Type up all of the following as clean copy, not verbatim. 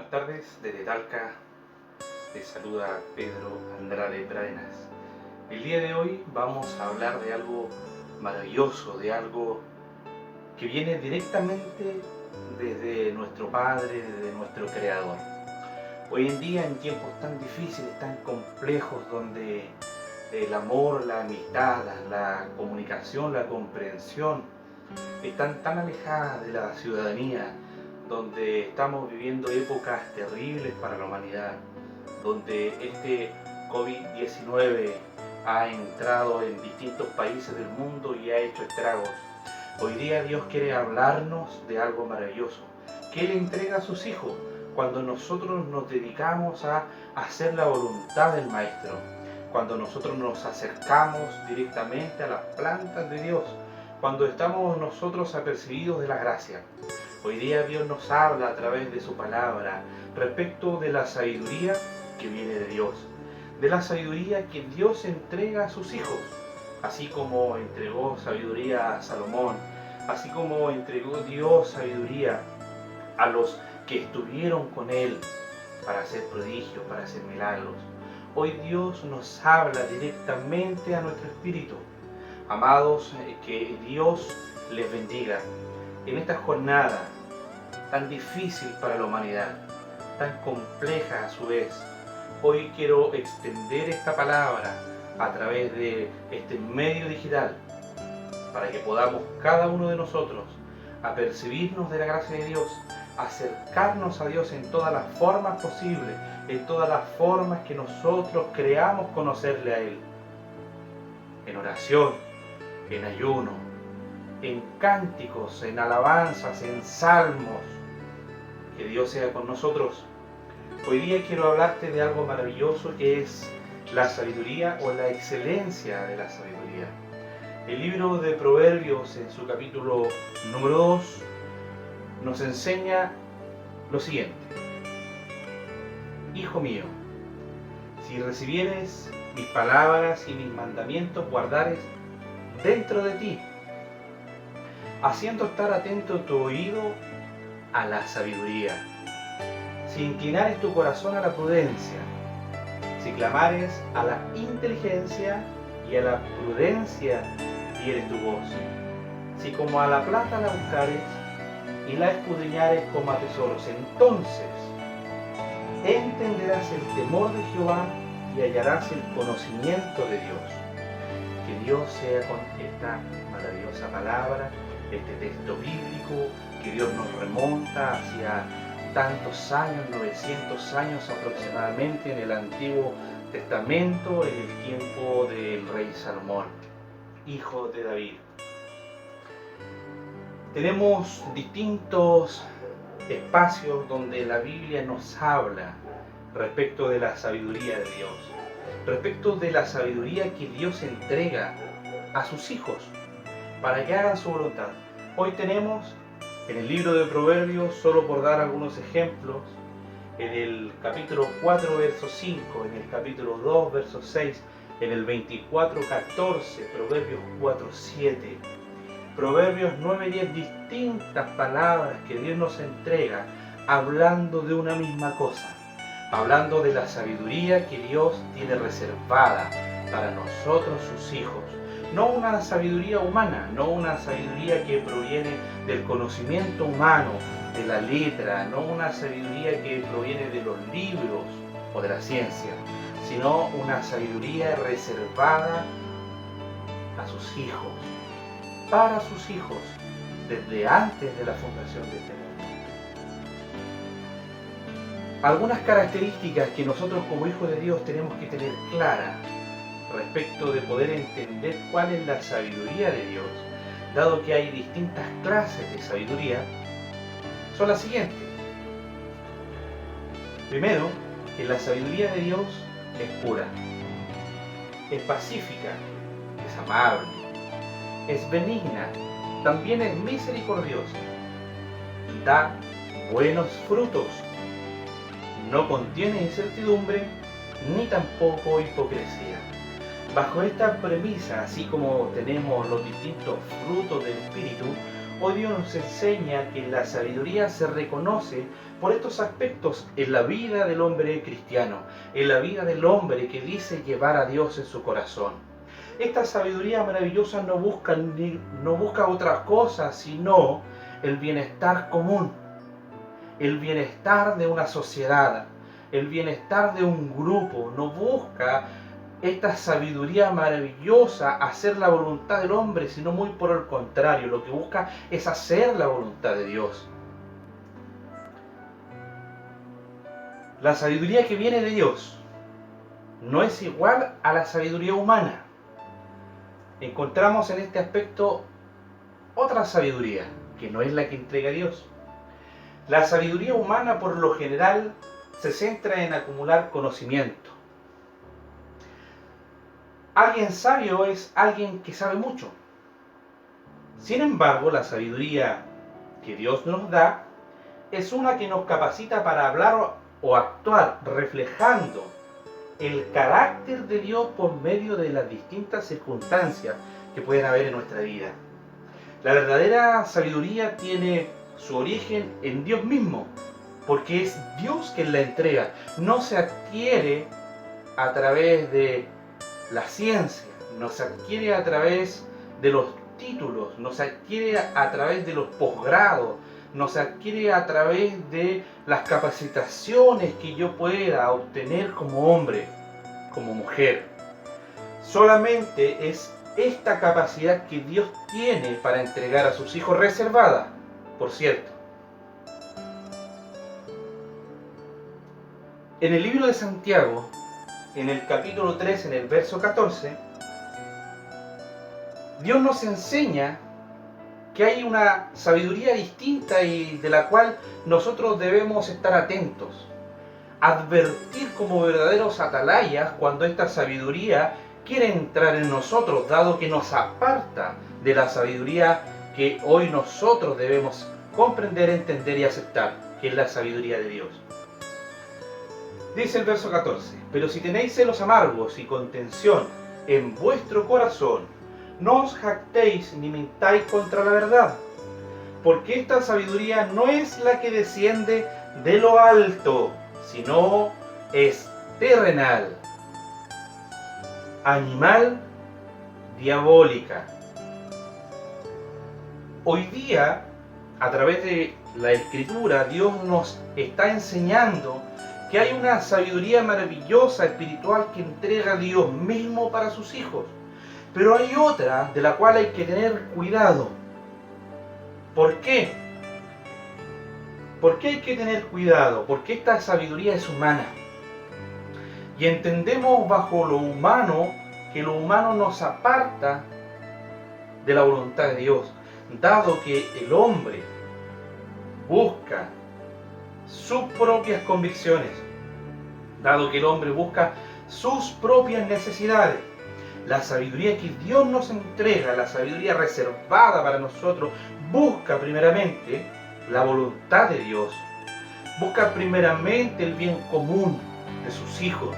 Buenas tardes, desde Talca te saluda Pedro Andrade Pradenas. El día de hoy vamos a hablar de algo maravilloso, de algo que viene directamente desde nuestro Padre, desde nuestro Creador. Hoy en día, en tiempos tan difíciles, tan complejos, donde el amor, la amistad, la comunicación, la comprensión están tan alejadas de la ciudadanía, donde estamos viviendo épocas terribles para la humanidad, donde este COVID-19 ha entrado en distintos países del mundo y ha hecho estragos. Hoy día Dios quiere hablarnos de algo maravilloso, que Él entrega a sus hijos cuando nosotros nos dedicamos a hacer la voluntad del Maestro, cuando nosotros nos acercamos directamente a las plantas de Dios, cuando estamos nosotros apercibidos de la gracia. Hoy día Dios nos habla a través de su palabra respecto de la sabiduría que viene de Dios, de la sabiduría que Dios entrega a sus hijos, así como entregó sabiduría a Salomón, así como entregó Dios sabiduría a los que estuvieron con Él para hacer prodigios, para hacer milagros. Hoy Dios nos habla directamente a nuestro espíritu. Amados, que Dios les bendiga en esta jornada tan difícil para la humanidad, tan compleja a su vez. Hoy quiero extender esta palabra a través de este medio digital para que podamos cada uno de nosotros apercibirnos de la gracia de Dios, acercarnos a Dios en todas las formas posibles, en todas las formas que nosotros creamos conocerle a Él, en oración, en ayuno, en cánticos, en alabanzas, en salmos. Que Dios sea con nosotros. Hoy día quiero hablarte de algo maravilloso que es la sabiduría o la excelencia de la sabiduría. El libro de Proverbios, en su capítulo número 2, nos enseña lo siguiente: Hijo mío, si recibieres mis palabras y mis mandamientos guardares dentro de ti, haciendo estar atento tu oído a la sabiduría, si inclinares tu corazón a la prudencia, si clamares a la inteligencia y a la prudencia dieres tu voz, si como a la plata la buscares y la escudriñares como a tesoros, entonces entenderás el temor de Jehová y hallarás el conocimiento de Dios. Que Dios sea con esta maravillosa palabra, este texto bíblico, que Dios nos remonta hacia tantos años, 900 años aproximadamente en el Antiguo Testamento, en el tiempo del rey Salomón, hijo de David. Tenemos distintos espacios donde la Biblia nos habla respecto de la sabiduría de Dios, respecto de la sabiduría que Dios entrega a sus hijos para que hagan su voluntad. Hoy tenemos en el libro de Proverbios, solo por dar algunos ejemplos, en el capítulo 4, verso 5, en el capítulo 2, verso 6, en el 24, 14, Proverbios 4, 7, Proverbios 9, 10, distintas palabras que Dios nos entrega hablando de una misma cosa, hablando de la sabiduría que Dios tiene reservada para nosotros, sus hijos. No una sabiduría humana, no una sabiduría que proviene del conocimiento humano, de la letra, no una sabiduría que proviene de los libros o de la ciencia, sino una sabiduría reservada a sus hijos, para sus hijos, desde antes de la fundación de este mundo. Algunas características que nosotros como hijos de Dios tenemos que tener claras respecto de poder entender cuál es la sabiduría de Dios, dado que hay distintas clases de sabiduría, son las siguientes. Primero, que la sabiduría de Dios es pura, es pacífica, es amable, es benigna, también es misericordiosa, da buenos frutos, no contiene incertidumbre ni tampoco hipocresía. Bajo esta premisa, así como tenemos los distintos frutos del Espíritu, Hoy Dios nos enseña que la sabiduría se reconoce por estos aspectos en la vida del hombre cristiano, en la vida del hombre que dice llevar a Dios en su corazón. Esta sabiduría maravillosa no busca otra cosa sino el bienestar común, el bienestar de una sociedad, el bienestar de un grupo. No busca esta sabiduría maravillosa hacer la voluntad del hombre, sino muy por el contrario, lo que busca es hacer la voluntad de Dios. La sabiduría que viene de Dios no es igual a la sabiduría humana. Encontramos en este aspecto otra sabiduría, que no es la que entrega Dios. La sabiduría humana por lo general se centra en acumular conocimiento. Alguien sabio es alguien que sabe mucho. Sin embargo, la sabiduría que Dios nos da es una que nos capacita para hablar o actuar reflejando el carácter de Dios por medio de las distintas circunstancias que pueden haber en nuestra vida. La verdadera sabiduría tiene su origen en Dios mismo, porque es Dios quien la entrega. No se adquiere a través de la ciencia, no se adquiere a través de los títulos, no se adquiere a través de los posgrados, no se adquiere a través de las capacitaciones que yo pueda obtener como hombre, como mujer. Solamente es esta capacidad que Dios tiene para entregar a sus hijos, reservada, por cierto. En el libro de Santiago, en el capítulo 3, en el verso 14, Dios nos enseña que hay una sabiduría distinta y de la cual nosotros debemos estar atentos. Advertir como verdaderos atalayas cuando esta sabiduría quiere entrar en nosotros, dado que nos aparta de la sabiduría que hoy nosotros debemos comprender, entender y aceptar, que es la sabiduría de Dios. Dice el verso 14, pero si tenéis celos amargos y contención en vuestro corazón, no os jactéis ni mintáis contra la verdad, porque esta sabiduría no es la que desciende de lo alto, sino es terrenal, animal, diabólica. Hoy día, a través de la Escritura, Dios nos está enseñando que hay una sabiduría maravillosa, espiritual, que entrega Dios mismo para sus hijos. Pero hay otra de la cual hay que tener cuidado. ¿Por qué? ¿Por qué hay que tener cuidado? Porque esta sabiduría es humana. Y entendemos bajo lo humano que lo humano nos aparta de la voluntad de Dios, dado que el hombre busca sus propias convicciones, dado que el hombre busca sus propias necesidades. La sabiduría que Dios nos entrega, la sabiduría reservada para nosotros, busca primeramente la voluntad de Dios, busca primeramente el bien común de sus hijos.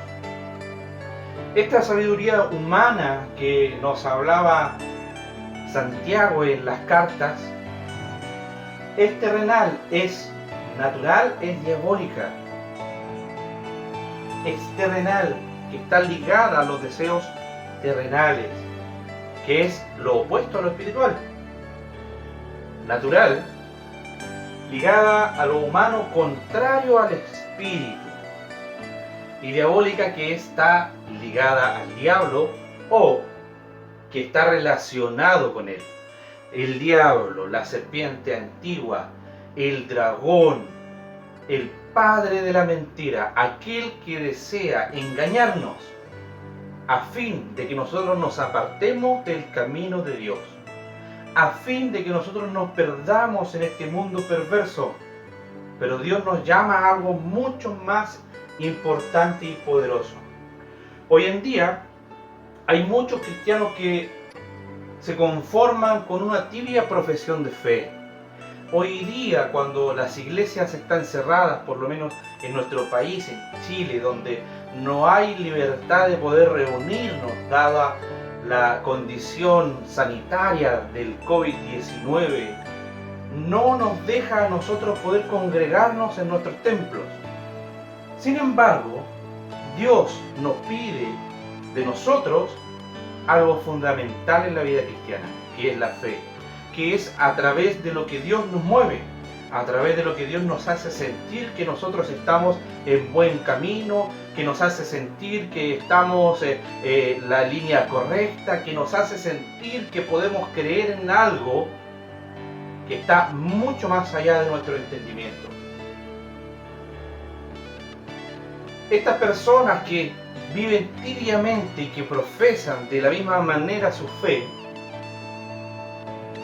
Esta sabiduría humana que nos hablaba Santiago en las cartas es terrenal, es natural, es diabólica, es terrenal, que está ligada a los deseos terrenales, que es lo opuesto a lo espiritual. Natural, ligada a lo humano, contrario al espíritu. Y diabólica, que está ligada al diablo o que está relacionado con él. El diablo, la serpiente antigua, el dragón, el padre de la mentira, aquel que desea engañarnos a fin de que nosotros nos apartemos del camino de Dios, a fin de que nosotros nos perdamos en este mundo perverso. Pero Dios nos llama a algo mucho más importante y poderoso. Hoy en día hay muchos cristianos que se conforman con una tibia profesión de fe. Hoy día, cuando las iglesias están cerradas, por lo menos en nuestro país, en Chile, donde no hay libertad de poder reunirnos, dada la condición sanitaria del COVID-19, no nos deja a nosotros poder congregarnos en nuestros templos. Sin embargo, Dios nos pide de nosotros algo fundamental en la vida cristiana, que es la fe, que es a través de lo que Dios nos mueve, a través de lo que Dios nos hace sentir que nosotros estamos en buen camino, que nos hace sentir que estamos en la línea correcta, que nos hace sentir que podemos creer en algo que está mucho más allá de nuestro entendimiento. Estas personas que viven tibiamente y que profesan de la misma manera su fe,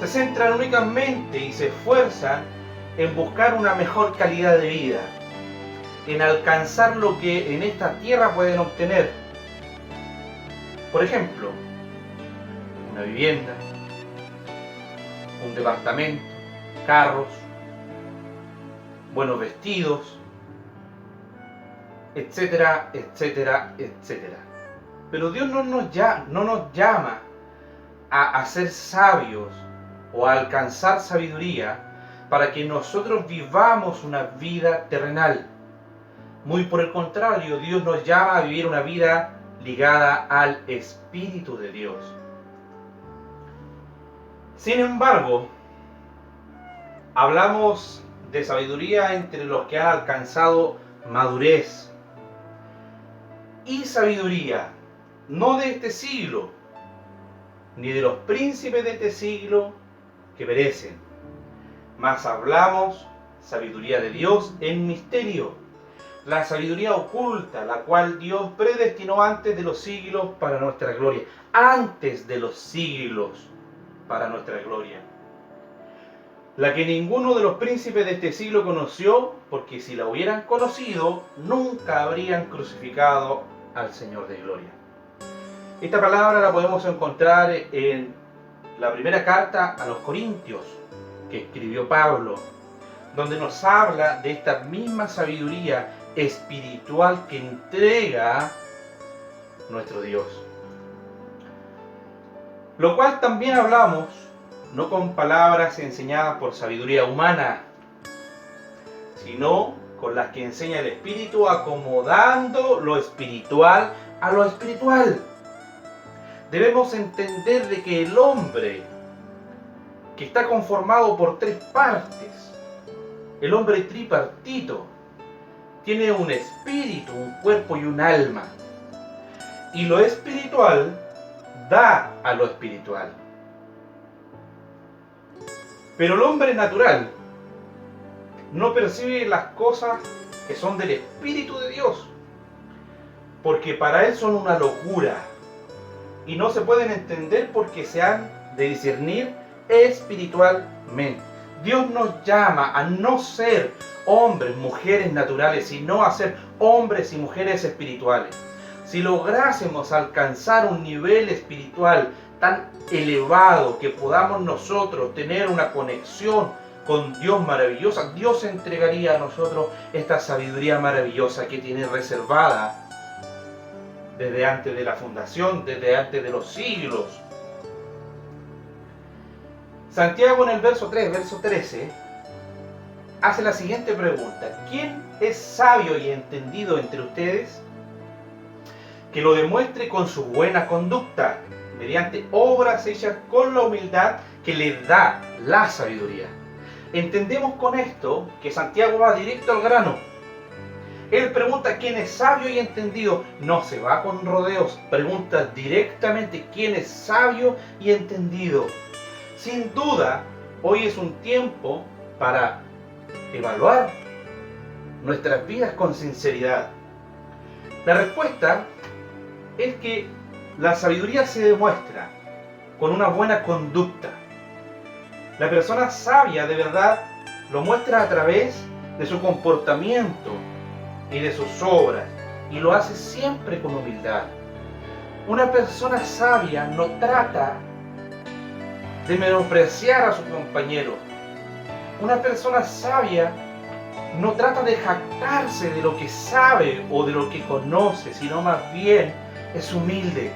se centran únicamente y se esfuerzan en buscar una mejor calidad de vida, en alcanzar lo que en esta tierra pueden obtener. Por ejemplo, una vivienda, un departamento, carros, buenos vestidos, etcétera, etcétera, etcétera. Pero Dios no nos llama a ser sabios o a alcanzar sabiduría para que nosotros vivamos una vida terrenal. Muy por el contrario, Dios nos llama a vivir una vida ligada al Espíritu de Dios. Sin embargo, hablamos de sabiduría entre los que han alcanzado madurez. Y sabiduría, no de este siglo, ni de los príncipes de este siglo que perecen, mas hablamos sabiduría de Dios en misterio, la sabiduría oculta, la cual Dios predestinó antes de los siglos para nuestra gloria, antes de los siglos para nuestra gloria. La que ninguno de los príncipes de este siglo conoció, porque si la hubieran conocido, nunca habrían crucificado al Señor de gloria. Esta palabra la podemos encontrar en la primera carta a los Corintios que escribió Pablo, donde nos habla de esta misma sabiduría espiritual que entrega nuestro Dios. Lo cual también hablamos no con palabras enseñadas por sabiduría humana, sino con las que enseña el Espíritu, acomodando lo espiritual a lo espiritual. Debemos entender de que el hombre, que está conformado por tres partes, el hombre tripartito, tiene un espíritu, un cuerpo y un alma. Y lo espiritual da a lo espiritual. Pero el hombre natural no percibe las cosas que son del Espíritu de Dios, porque para él son una locura y no se pueden entender porque se han de discernir espiritualmente. Dios nos llama a no ser hombres, mujeres naturales, sino a ser hombres y mujeres espirituales. Si lográsemos alcanzar un nivel espiritual tan elevado que podamos nosotros tener una conexión con Dios maravillosa, Dios entregaría a nosotros esta sabiduría maravillosa que tiene reservada desde antes de la fundación, desde antes de los siglos. Santiago en el verso 3, verso 13, hace la siguiente pregunta: ¿quién es sabio y entendido entre ustedes? Que lo demuestre con su buena conducta, mediante obras hechas con la humildad que le da la sabiduría. Entendemos con esto que Santiago va directo al grano. Él pregunta quién es sabio y entendido, no se va con rodeos, pregunta directamente quién es sabio y entendido. Sin duda, hoy es un tiempo para evaluar nuestras vidas con sinceridad. La respuesta es que la sabiduría se demuestra con una buena conducta. La persona sabia de verdad lo muestra a través de su comportamiento y de sus obras, y lo hace siempre con humildad. Una persona sabia no trata de menospreciar a su compañero. Una persona sabia no trata de jactarse de lo que sabe o de lo que conoce, sino más bien es humilde.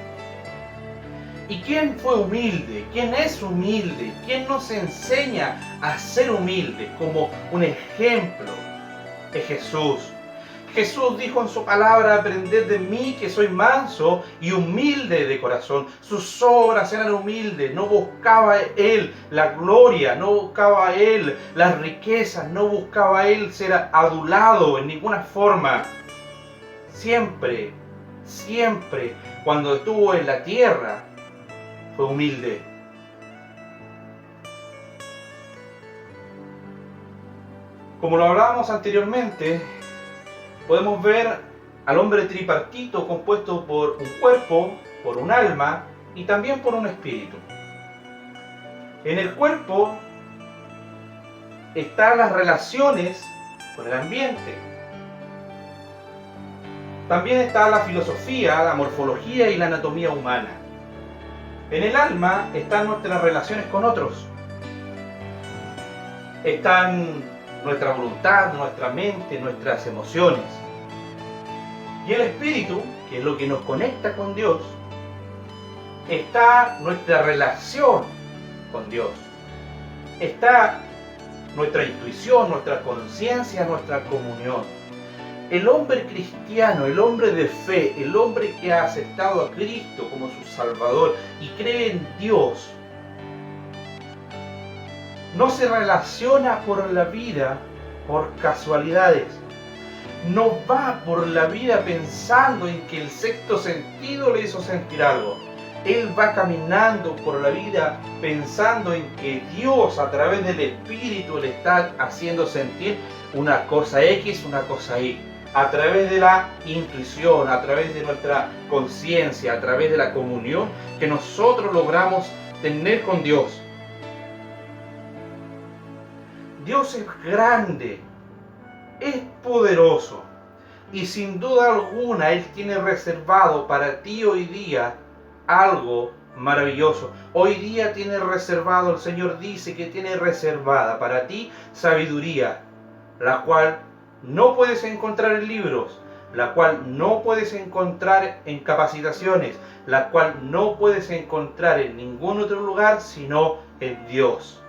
¿Y quién fue humilde? ¿Quién es humilde? ¿Quién nos enseña a ser humilde? Como un ejemplo es Jesús. Jesús dijo en su palabra: aprended de mí que soy manso y humilde de corazón. Sus obras eran humildes, no buscaba él la gloria, no buscaba él las riquezas, no buscaba él ser adulado en ninguna forma. Siempre, siempre, cuando estuvo en la tierra, fue humilde. Como lo hablábamos anteriormente, podemos ver al hombre tripartito compuesto por un cuerpo, por un alma y también por un espíritu. En el cuerpo están las relaciones con el ambiente. También está la filosofía, la morfología y la anatomía humana. En el alma están nuestras relaciones con otros. Están nuestra voluntad, nuestra mente, nuestras emociones. Y el espíritu, que es lo que nos conecta con Dios, está nuestra relación con Dios. Está nuestra intuición, nuestra conciencia, nuestra comunión. El hombre cristiano, el hombre de fe, el hombre que ha aceptado a Cristo como su Salvador y cree en Dios, no se relaciona por la vida por casualidades. No va por la vida pensando en que el sexto sentido le hizo sentir algo. Él va caminando por la vida pensando en que Dios a través del Espíritu le está haciendo sentir una cosa X, una cosa Y. A través de la intuición, a través de nuestra conciencia, a través de la comunión que nosotros logramos tener con Dios. Dios es grande, es poderoso y sin duda alguna Él tiene reservado para ti hoy día algo maravilloso. Hoy día tiene reservado, el Señor dice que tiene reservada para ti sabiduría, la cual no puedes encontrar en libros, la cual no puedes encontrar en capacitaciones, la cual no puedes encontrar en ningún otro lugar sino en Dios.